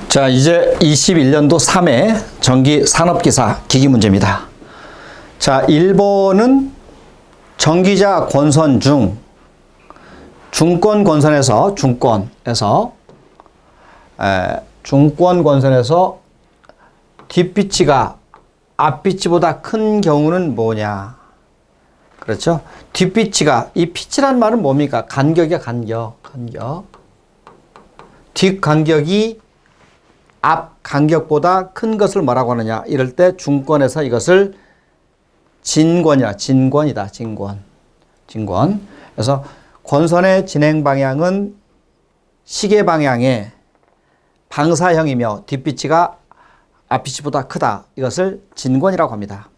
자, 이제 21년도 3회 전기 산업기사 기기 문제입니다. 자, 1번은 전기자 권선 중 중권 권선에서 뒷비치가 앞비치보다 큰 경우는 뭐냐? 그렇죠? 뒷비치가, 이 피치란 말은 뭡니까? 간격이야, 간격. 뒷 간격이 앞 간격보다 큰 것을 뭐라고 하느냐? 이럴 때 중권에서 이것을 진권이다. 진권. 그래서 권선의 진행 방향은 시계 방향의 방사형이며 뒷비치가 앞비치보다 크다. 이것을 진권이라고 합니다.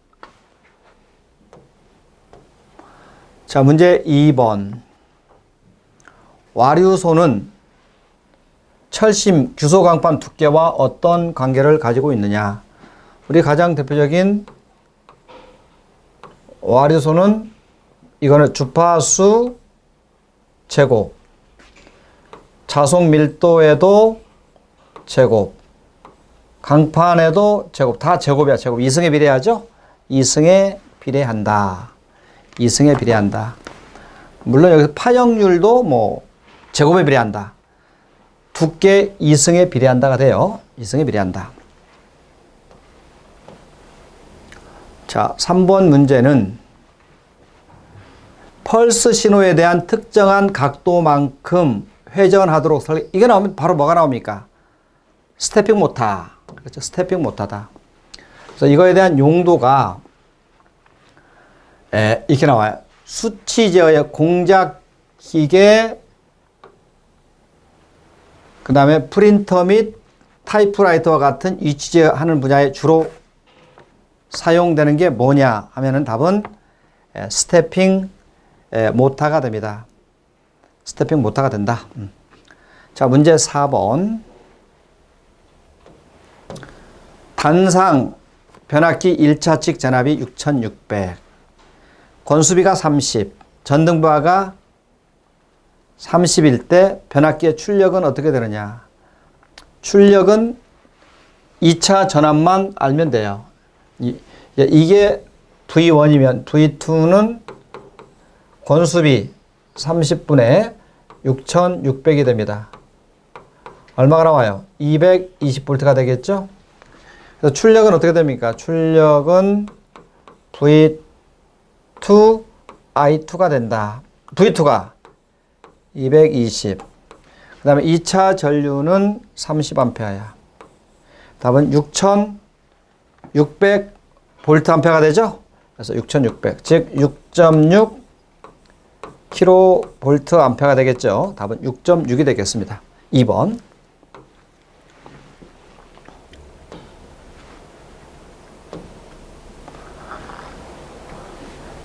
자, 문제 2번. 와류소는 철심, 규소강판 두께와 어떤 관계를 가지고 있느냐? 우리 가장 대표적인 와류소는 이거는 주파수 제곱, 자속 밀도에도 제곱, 강판에도 제곱, 다 제곱이야, 제곱. 2승에 비례하죠? 2승에 비례한다. 물론 여기서 파형률도 뭐 제곱에 비례한다. 두께 2승에 비례한다가 돼요. 2승에 비례한다. 자, 3번 문제는 펄스 신호에 대한 특정한 각도만큼 회전하도록 설계. 이게 나오면 바로 뭐가 나옵니까? 스태핑 모타. 그렇죠. 스태핑 모타다. 그래서 이거에 대한 용도가 이렇게 나와요. 수치 제어의 공작 기계, 그 다음에 프린터 및 타이프라이터와 같은 위치 제어하는 분야에 주로 사용되는 게 뭐냐 하면은 답은 스태핑 모타가 됩니다. 스태핑 모타가 된다. 자, 문제 4번. 단상 변압기 1차측 전압이 6600, 권수비가 30, 전등부하가 30일 때 변압기의 출력은 어떻게 되느냐? 출력은 2차 전압만 알면 돼요. 이게 V1이면 V2는 권수비 30분에 6600이 됩니다. 얼마가 나와요? 220V가 되겠죠? 그래서 출력은 어떻게 됩니까? 출력은 V2 I2가 된다. V2가 220. 그 다음에 2차 전류는 30A야. 답은 6600VA 되죠? 그래서 6600. 즉, 6.6 kVA 되겠죠? 답은 6.6이 되겠습니다. 2번.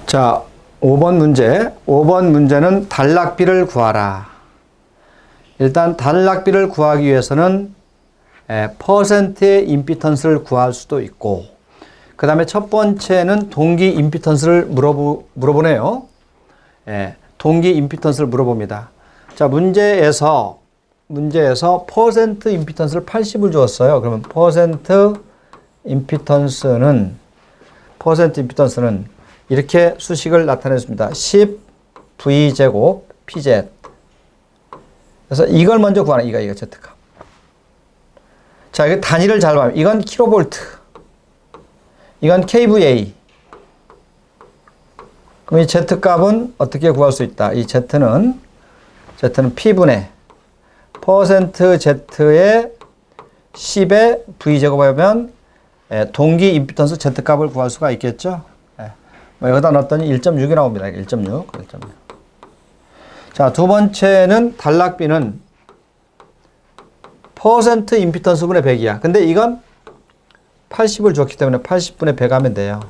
자, 5번 문제. 5번 문제는 단락비를 구하라. 일단 단락비를 구하기 위해서는 퍼센트의 임피턴스를 구할 수도 있고, 그 다음에 첫 번째는 동기 임피턴스를 물어보네요. 동기 임피턴스를 물어봅니다. 자, 문제에서 퍼센트 임피턴스를 80을 주었어요. 그러면 퍼센트 임피턴스는 이렇게 수식을 나타냈습니다. 10V제곱 PZ. 그래서 이걸 먼저 구하는, 이거 Z값. 자, 이거 단위를 잘 봐요. 이건 킬로볼트. 이건 kVA. 그럼 이 Z값은 어떻게 구할 수 있다? 이 Z는 P분의 퍼센트 Z의 10의 V제곱 하면 동기 임피턴스 Z값을 구할 수가 있겠죠? 여기다 넣었더니 1.6이 나옵니다. 1.6. 자, 두 번째는 단락비는 퍼센트 임피턴스 분의 100이야. 근데 이건 80을 줬기 때문에 80분의 100 하면 돼요.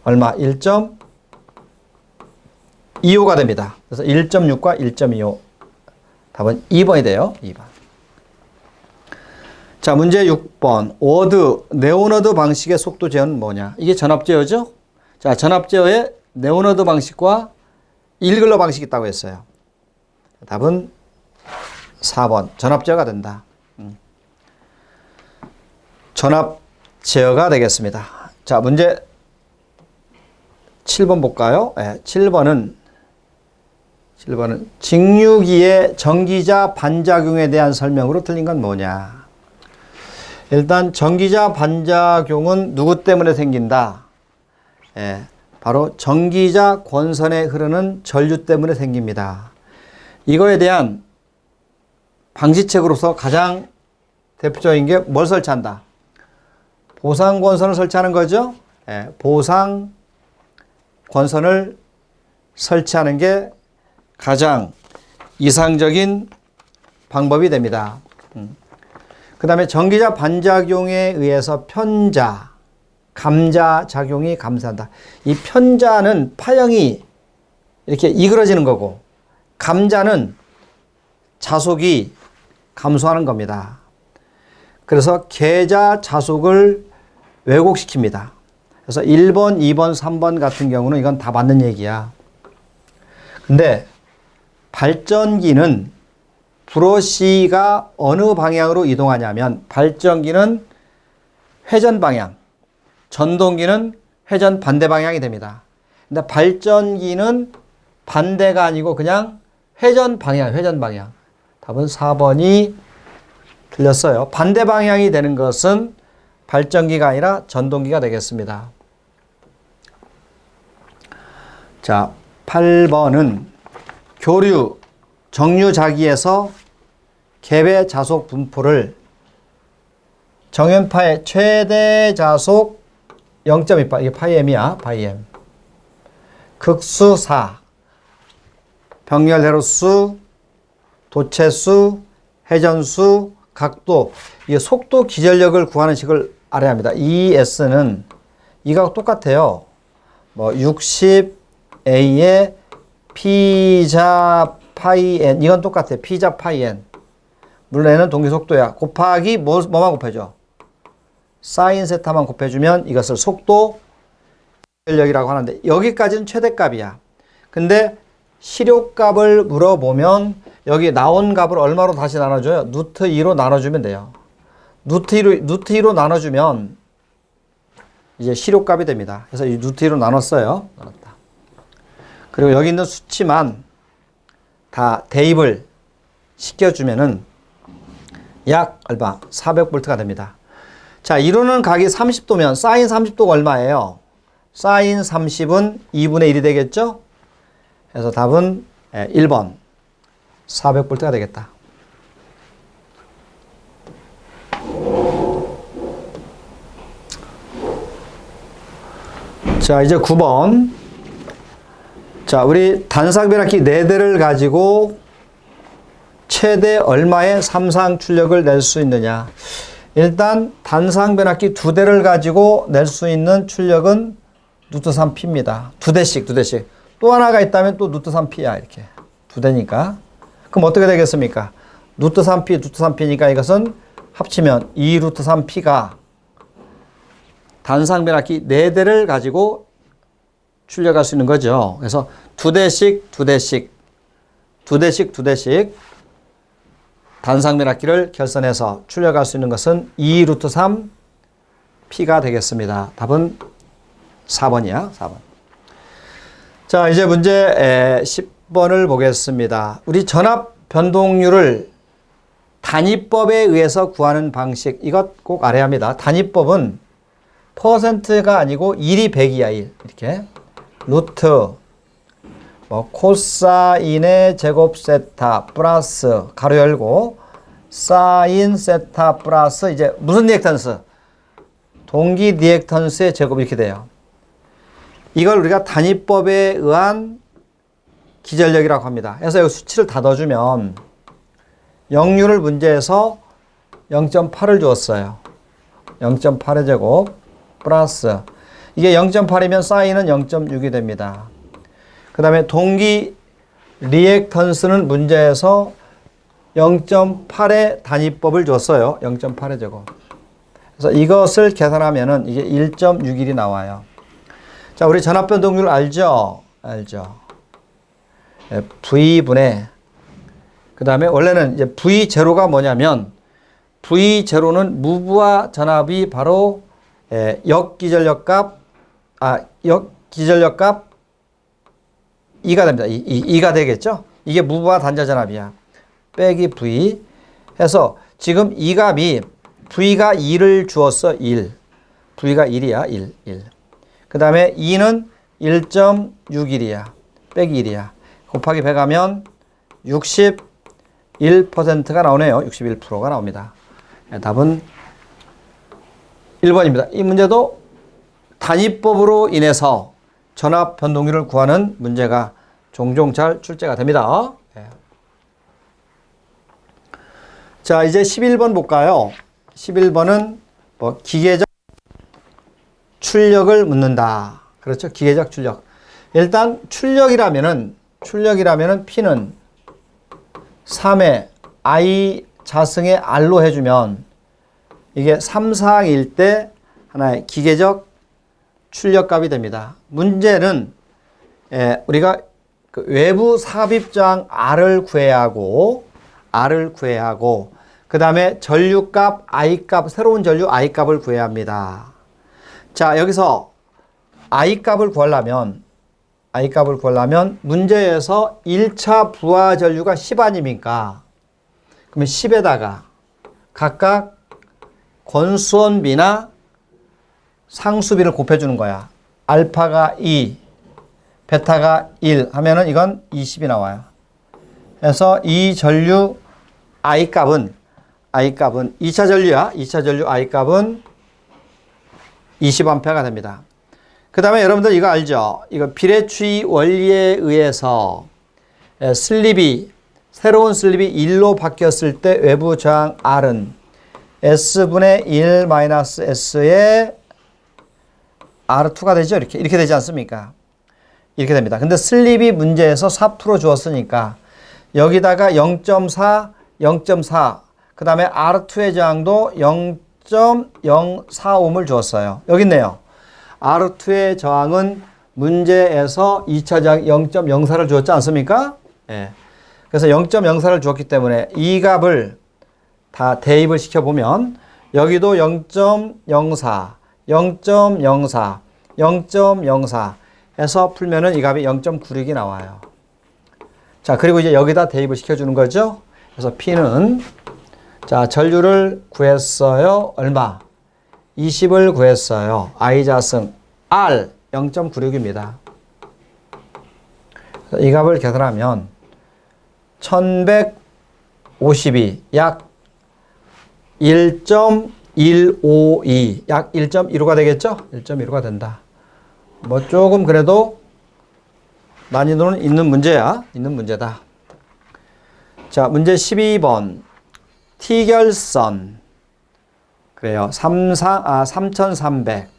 얼마? 1.25가 됩니다. 그래서 1.6과 1.25. 답은 2번이 돼요. 2번. 자, 문제 6번. 네오너드 방식의 속도 제어는 뭐냐? 이게 전압 제어죠? 자, 전압 제어의 네오너드 방식과 일글러 방식이 있다고 했어요. 답은 4번. 전압 제어가 된다. 전압 제어가 되겠습니다. 자, 문제 7번 볼까요? 네, 7번은 직류기의 전기자 반작용에 대한 설명으로 틀린 건 뭐냐? 일단 전기자 반작용은 누구 때문에 생긴다? 예, 바로 전기자 권선에 흐르는 전류 때문에 생깁니다. 이거에 대한 방지책으로서 가장 대표적인 게 뭘 설치한다? 보상권선을 설치하는 거죠. 예, 보상권선을 설치하는 게 가장 이상적인 방법이 됩니다. 그 다음에 전기자 반작용에 의해서 편자, 감자 작용이 감소한다. 이 편자는 파형이 이렇게 이그러지는 거고, 감자는 자속이 감소하는 겁니다. 그래서 계자 자속을 왜곡시킵니다. 그래서 1번, 2번, 3번 같은 경우는 이건 다 맞는 얘기야. 근데 발전기는 브러쉬가 어느 방향으로 이동하냐면 발전기는 회전 방향, 전동기는 회전 반대 방향이 됩니다. 근데 발전기는 반대가 아니고 그냥 회전 방향. 답은 4번이 틀렸어요. 반대 방향이 되는 것은 발전기가 아니라 전동기가 되겠습니다. 자, 8번은 교류, 정류자기에서 갭의 자속 분포를 정연파의 최대 자속 0.28, 이게 파이엠이야, 파이엠. 극수 4, 병렬회로수, 도체수, 회전수, 각도, 이게 속도 기전력을 구하는 식을 알아야 합니다. ES는 이거하고 똑같아요. 뭐 60A의 피자 파이 N, 이건 똑같아요. 피자 파이 N. 물론 N은 동기 속도야. 곱하기 뭐만 곱해줘? 사인 세타만 곱해주면 이것을 속도 기전력이라고 하는데 여기까지는 최대값이야. 근데 실효값을 물어보면 여기 나온 값을 얼마로 다시 나눠줘요? 루트 2로 나눠주면 돼요. 루트 2로 나눠주면 이제 실효값이 됩니다. 그래서 이 루트 2로 나눴어요. 나눴다. 그리고 여기 있는 수치만 다 대입을 시켜주면은 약 얼마? 400V가 됩니다. 자, 이루는 각이 30도면 사인 30도가 얼마예요? 사인 30은 2분의 1이 되겠죠? 그래서 답은 1번 400V가 되겠다. 자, 이제 9번. 자, 우리 단상변압기 4대를 가지고 최대 얼마의 삼상 출력을 낼 수 있느냐. 일단 단상변압기 2대를 가지고 낼 수 있는 출력은 루트 3P입니다. 2대씩. 또 하나가 있다면 또 루트 3P야. 이렇게 2대니까. 그럼 어떻게 되겠습니까? 루트 3P니까 이것은 합치면 2 루트 3P가 단상변압기 4대를 가지고 출력할 수 있는 거죠. 그래서 2대씩 단상변압기를 결선해서 출력할 수 있는 것은 2 루트 3 P가 되겠습니다. 답은 4번이야. 4번. 자, 이제 문제 10번을 보겠습니다. 우리 전압 변동률을 단위법에 의해서 구하는 방식, 이것 꼭 알아야 합니다. 단위법은 퍼센트가 아니고 1이 100이야. 1. 이렇게 루트 코사인의 제곱 세타 플러스 가로 열고 사인 세타 플러스 이제 무슨 리액턴스? 동기 리액턴스의 제곱 이렇게 돼요. 이걸 우리가 단위법에 의한 기전력이라고 합니다. 그래서 여기 수치를 다 넣어주면 역률을 문제에서 0.8을 주었어요. 0.8의 제곱 플러스 이게 0.8이면 사인은 0.6이 됩니다. 그 다음에 동기 리액턴스는 문제에서 0.8의 단위법을 줬어요. 0.8의 제곱. 그래서 이것을 계산하면은 이게 1.61이 나와요. 자, 우리 전압 변동률 알죠? V분의 그 다음에 원래는 이제 V0가 뭐냐면 V0는 무부하 전압이 바로 역기전력값 2가 됩니다. 2가 되겠죠? 이게 무부하 단자 전압이야. 빼기 V 해서 지금 이 값이 V가 2를 주었어. 1. V가 1이야. 1. 그 다음에 2는 1.61이야. 빼기 1이야. 곱하기 100 하면 61%가 나오네요. 61%가 나옵니다. 답은 1번입니다. 이 문제도 단위법으로 인해서 전압 변동률을 구하는 문제가 종종 잘 출제가 됩니다. 자, 이제 11번 볼까요? 11번은 뭐 기계적 출력을 묻는다. 그렇죠? 기계적 출력. 일단 출력이라면은 P는 3의 I 자승의 R로 해주면 이게 3사항일 때 하나의 기계적 출력값이 됩니다. 문제는 우리가 그 외부 삽입저항 R을 구해야 하고 그 다음에 전류값 I값, 새로운 전류 I값을 구해야 합니다. 자, 여기서 I값을 구하려면 문제에서 1차 부하 전류가 10 아닙니까? 그러면 10에다가 각각 권수원비나 상수비를 곱해주는 거야. 알파가 2, 베타가 1 하면은 이건 20이 나와요. 그래서 이 전류 I값은 2차 전류야. 2차 전류 I값은 20A가 됩니다. 그 다음에 여러분들 이거 알죠? 이거 비례추이 원리에 의해서 새로운 슬립이 1로 바뀌었을 때 외부 저항 R은 S분의 1 마이너스 S의 R2가 되죠? 이렇게 되지 않습니까? 이렇게 됩니다. 근데 슬립이 문제에서 4% 주었으니까 여기다가 0.4, 그 다음에 R2의 저항도 0.045를 주었어요. 여기 있네요. R2의 저항은 문제에서 2차 저항 0.04를 주었지 않습니까? 그래서 0.04를 주었기 때문에 이 값을 다 대입을 시켜보면 여기도 0.04, 0.04 해서 풀면은 이 값이 0.96이 나와요. 자, 그리고 이제 여기다 대입을 시켜주는 거죠. 그래서 P는 자, 전류를 구했어요. 얼마? 20을 구했어요. I 자승 R 0.96입니다. 이 값을 계산하면 1152 약 1.152 약 1.15가 되겠죠? 1.15가 된다. 뭐 조금 그래도 난이도는 있는 문제야. 있는 문제다. 자, 문제 12번. T결선. 그래요. 3300.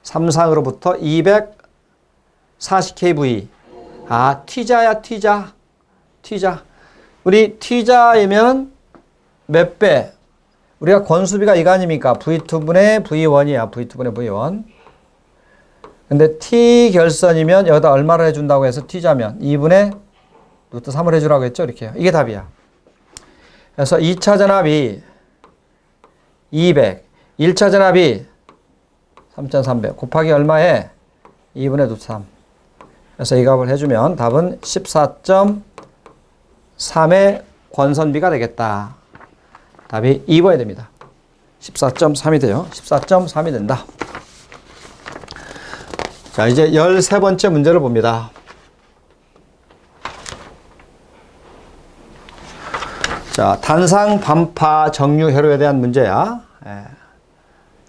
3상으로부터 240kV. T자야, T자. 우리 T자이면 몇 배? 우리가 권수비가 이거 아닙니까? V2분의 V1이야. V2분의 V1. 근데 T결선이면 여기다 얼마를 해준다고 해서 T자면 2분의 루트 3을 해주라고 했죠? 이렇게 해요. 이게 답이야. 그래서 2차 전압이 200, 1차 전압이 3300 곱하기 얼마에 2분의 루트 3. 그래서 이 값을 해주면 답은 14.3의 권선비가 되겠다. 답이 2번이 됩니다. 14.3이 돼요. 14.3이 된다. 자, 이제 13번째 문제를 봅니다. 자, 단상 반파 정류 회로에 대한 문제야.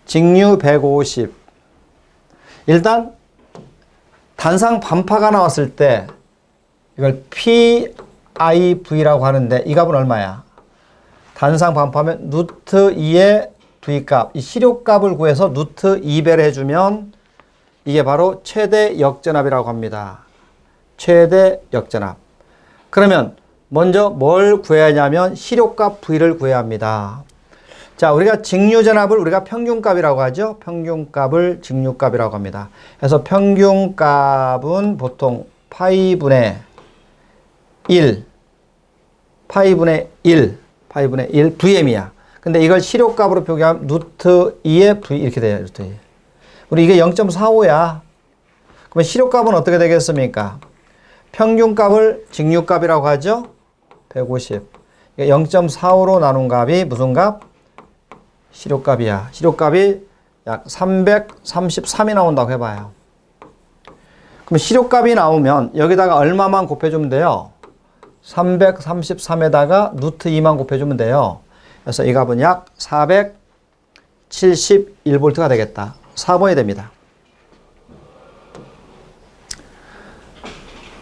직류 150. 일단 단상 반파가 나왔을 때 이걸 PIV라고 하는데 이 값은 얼마야? 단상 반파면 루트 2의 V값, 이 시료값을 구해서 루트 2배를 해주면 이게 바로 최대 역전압이라고 합니다. 최대 역전압. 그러면 먼저 뭘 구해야 하냐면 시료값 V를 구해야 합니다. 자, 우리가 직류전압을 우리가 평균값이라고 하죠. 평균값을 직류값이라고 합니다. 그래서 평균값은 보통 파이분의 1, VM이야. 근데 이걸 시료값으로 표기하면 루트 2의 V 이렇게 돼요. 루트 2. 우리 이게 0.45야. 그러면 시료값은 어떻게 되겠습니까? 평균값을 직류값이라고 하죠. 150. 0.45로 나눈 값이 무슨 값? 시료값이야. 시료값이 약 333이 나온다고 해봐요. 그럼 시료값이 나오면 여기다가 얼마만 곱해주면 돼요? 333에다가 루트 2만 곱해주면 돼요. 그래서 이 값은 약 471V가 되겠다. 4번이 됩니다.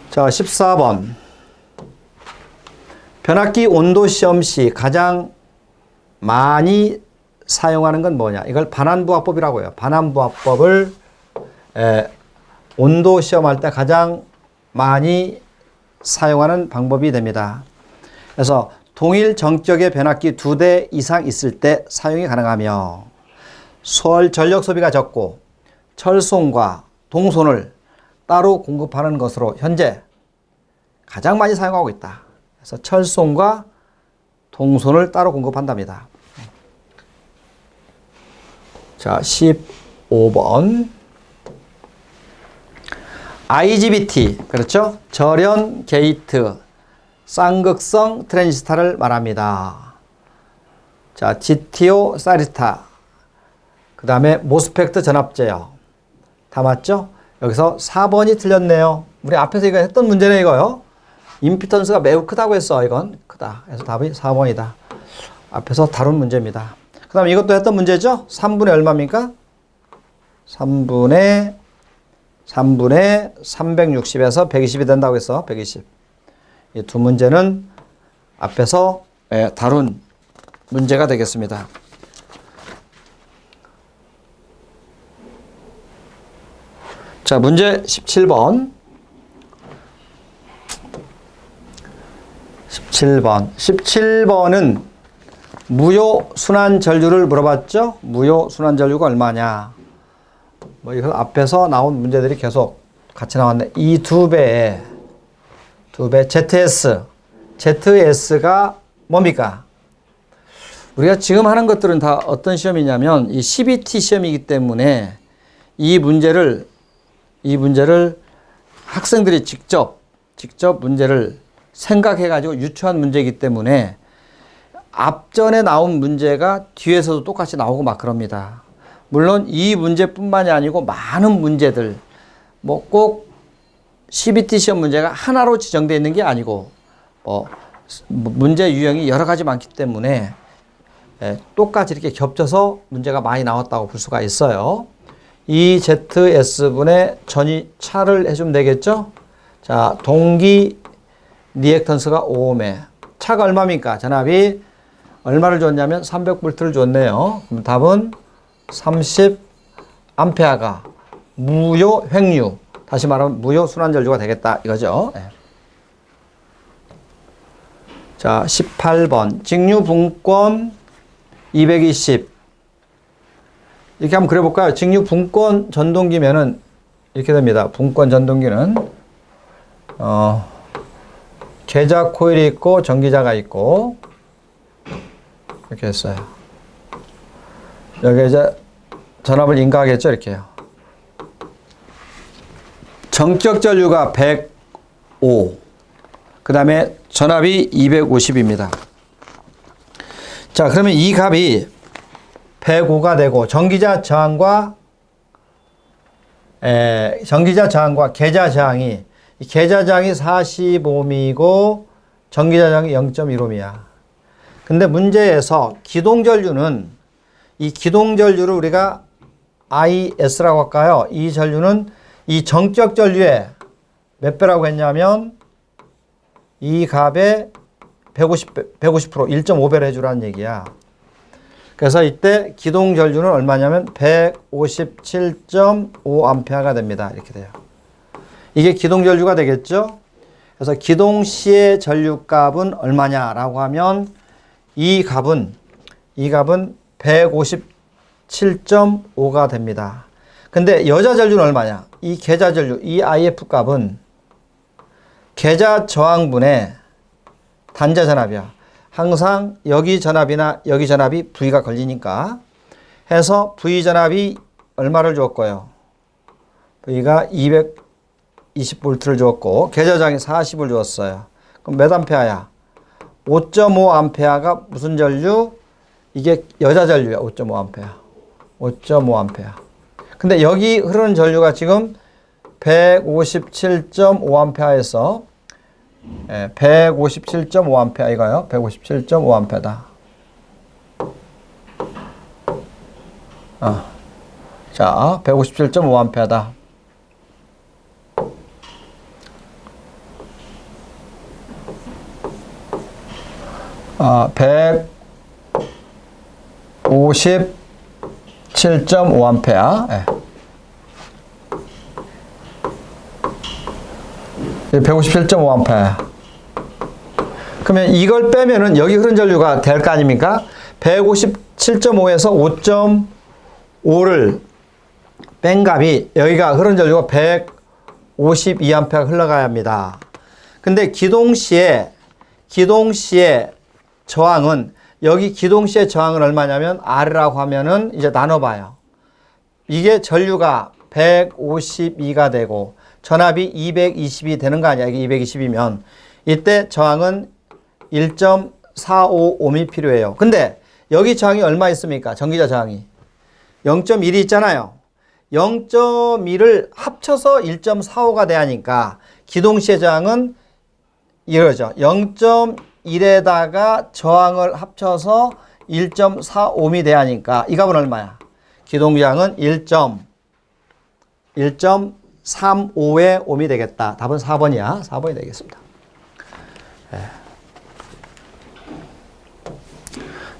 자, 14번. 변압기 온도 시험 시 가장 많이 사용하는 건 뭐냐? 이걸 반환부하법이라고 해요. 반환부하법을 온도 시험할 때 가장 많이 사용하는 방법이 됩니다. 그래서 동일 정적의 변압기 2대 이상 있을 때 사용이 가능하며 전력 소비가 적고 철송과 동손을 따로 공급하는 것으로 현재 가장 많이 사용하고 있다. 그래서 철송과 동손을 따로 공급한답니다. 자, 15번. IGBT, 그렇죠? 절연 게이트, 쌍극성 트랜지스타를 말합니다. 자, GTO 사리스타, 그 다음에 모스펙트 전압제요. 다 맞죠? 여기서 4번이 틀렸네요. 우리 앞에서 이거 했던 문제네, 이거요. 임피턴스가 매우 크다고 했어, 이건. 크다. 그래서 답이 4번이다. 앞에서 다룬 문제입니다. 그 다음에 이것도 했던 문제죠? 3분의 얼마입니까? 3분의 360에서 120이 된다고 했어. 120. 이 두 문제는 앞에서 다룬 문제가 되겠습니다. 자, 문제 17번. 17번은 무효 순환 전류를 물어봤죠? 무효 순환 전류가 얼마냐? 뭐 이거 앞에서 나온 문제들이 계속 같이 나왔네. 이 두 배 ZS가 뭡니까? 우리가 지금 하는 것들은 다 어떤 시험이냐면 이 CBT 시험이기 때문에 이 문제를 학생들이 직접 문제를 생각해 가지고 유추한 문제이기 때문에 앞전에 나온 문제가 뒤에서도 똑같이 나오고 막 그럽니다. 물론 이 문제뿐만이 아니고 많은 문제들, 뭐 꼭 CBT 시험 문제가 하나로 지정되어 있는 게 아니고 문제 유형이 여러 가지 많기 때문에 똑같이 이렇게 겹쳐서 문제가 많이 나왔다고 볼 수가 있어요. 이 ZS분의 전이 차를 해주면 되겠죠? 자, 동기 리액턴스가 5옴에 차가 얼마입니까? 전압이 얼마를 줬냐면 300V를 줬네요. 그럼 답은 30A가 무효 횡류, 다시 말하면 무효 순환전류가 되겠다 이거죠. 네. 자, 18번 직류 분권 220 이렇게 한번 그려볼까요? 직류 분권 전동기면은 이렇게 됩니다. 분권 전동기는 계자 코일이 있고 전기자가 있고 이렇게 했어요. 여기 이제 전압을 인가하겠죠, 이렇게요. 정격 전류가 105, 그 다음에 전압이 250입니다. 자, 그러면 이 값이 105가 되고 전기자 저항과 계자 저항이 이 계자 저항이 40옴이고 전기자 저항이 0.1옴이야. 근데 문제에서 기동전류는 이 기동전류를 우리가 IS라고 할까요? 이 전류는 이 정적 전류의 몇 배라고 했냐면 이 값에 150%, 1.5배를 해주라는 얘기야. 그래서 이때 기동 전류는 얼마냐면 157.5A가 됩니다. 이렇게 돼요. 이게 기동 전류가 되겠죠? 그래서 기동 시의 전류값은 얼마냐라고 하면 이 값은 157.5가 됩니다. 근데 여자 전류는 얼마냐? 이 계자 전류, 이 IF 값은 계자 저항분의 단자 전압이야. 항상 여기 전압이나 여기 전압이 V가 걸리니까 해서 V 전압이 얼마를 주었고요. V가 220V를 주었고 계좌장이 40을 주었어요. 그럼 몇 암페어야? 5.5A가 무슨 전류? 이게 여자 전류야. 5.5A. 5.5A. 근데 여기 흐르는 전류가 지금 157.5A에서 157.5A 이거요. 157.5A다. 자, 157.5A다. 157.5A. 예. 157.5A. 그러면 이걸 빼면은 여기 흐른 전류가 될 거 아닙니까? 157.5에서 5.5를 뺀 값이 여기가 흐른 전류가 152A가 흘러가야 합니다. 근데 기동시에 저항은 여기 기동시의 저항은 얼마냐면 R이라고 하면은 이제 나눠봐요. 이게 전류가 152가 되고 전압이 220이 되는 거 아니야? 이게 220이면 이때 저항은 1.455이 필요해요. 근데 여기 저항이 얼마 있습니까? 전기자 저항이 0.1이 있잖아요. 0.1을 합쳐서 1.45가 돼야 하니까 기동시의 저항은 이러죠. 0.1에다가 저항을 합쳐서 1.45이 돼야 하니까 이 값은 얼마야? 기동저항은 1.35의 옴이 되겠다. 답은 4번이야. 4번이 되겠습니다. 네.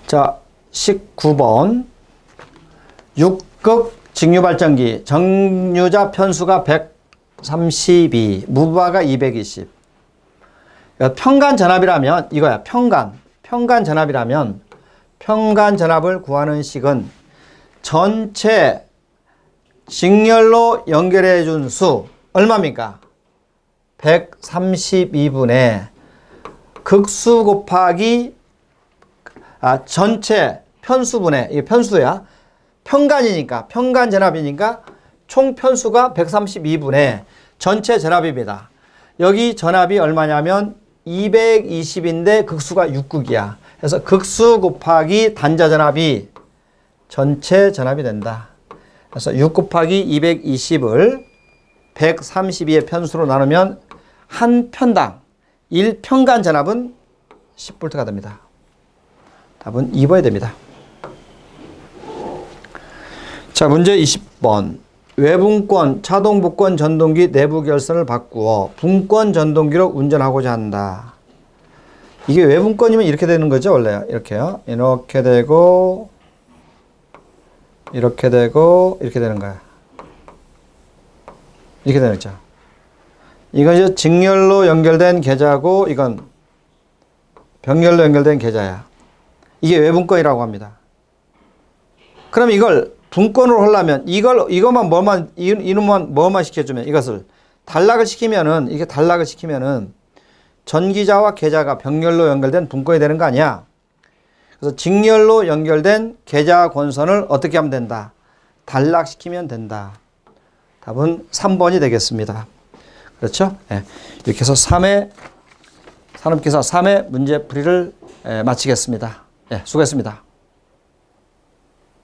자, 19번. 6극 직류발전기 정류자 편수가 132, 무바가 220. 평간 전압이라면 이거야. 평간 전압이라면 평간 전압을 구하는 식은 전체 직렬로 연결해 준 수 얼마입니까? 132분의 극수 곱하기 전체 편수분의 이게 편수야. 평간이니까 평간 전압이니까 총 편수가 132분의 전체 전압입니다. 여기 전압이 얼마냐면 220인데 극수가 6극이야. 그래서 극수 곱하기 단자 전압이 전체 전압이 된다. 그래서 6 곱하기 220을 132의 편수로 나누면 한 편당 1평간 전압은 10V가 됩니다. 답은 2번이 됩니다. 자, 문제 20번. 외분권, 차동복권 전동기 내부 결선을 바꾸어 분권 전동기로 운전하고자 한다. 이게 외분권이면 이렇게 되는 거죠, 원래. 이렇게요. 이렇게 되고, 이렇게 되고, 이렇게 되는 거야. 이렇게 되는 거죠. 이건 이제 직렬로 연결된 계좌고, 이건 병렬로 연결된 계좌야. 이게 외분권이라고 합니다. 그럼 이걸 분권으로 하려면 이것만 이놈만 뭐만 시켜주면 이것을 단락을 시키면은 이게 단락을 시키면은 전기자와 계좌가 병렬로 연결된 분권이 되는 거 아니야. 그래서 직렬로 연결된 계좌 권선을 어떻게 하면 된다. 단락시키면 된다. 답은 3번이 되겠습니다. 그렇죠? 네. 이렇게 해서 산업기사 3의 문제 풀이를 마치겠습니다. 네, 수고했습니다.